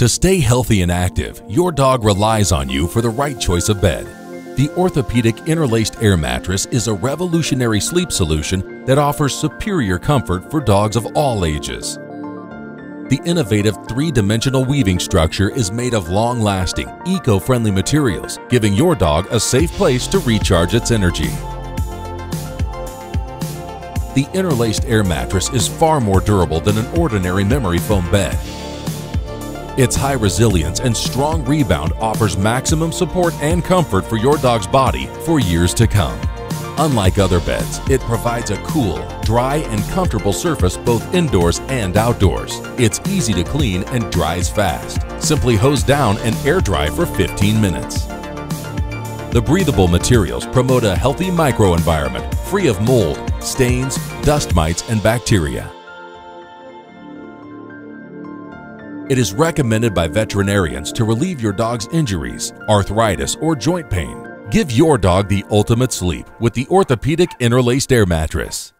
To stay healthy and active, your dog relies on you for the right choice of bed. The Orthopedic Interlaced Air Mattress is a revolutionary sleep solution that offers superior comfort for dogs of all ages. The innovative three-dimensional weaving structure is made of long-lasting, eco-friendly materials, giving your dog a safe place to recharge its energy. The Interlaced Air Mattress is far more durable than an ordinary memory foam bed. Its high resilience and strong rebound offers maximum support and comfort for your dog's body for years to come. Unlike other beds, it provides a cool, dry, and comfortable surface both indoors and outdoors. It's easy to clean and dries fast. Simply hose down and air dry for 15 minutes. The breathable materials promote a healthy microenvironment free of mold, stains, dust mites, and bacteria. It is recommended by veterinarians to relieve your dog's injuries, arthritis, or joint pain. Give your dog the ultimate sleep with the Orthopedic Interlaced Air Mattress.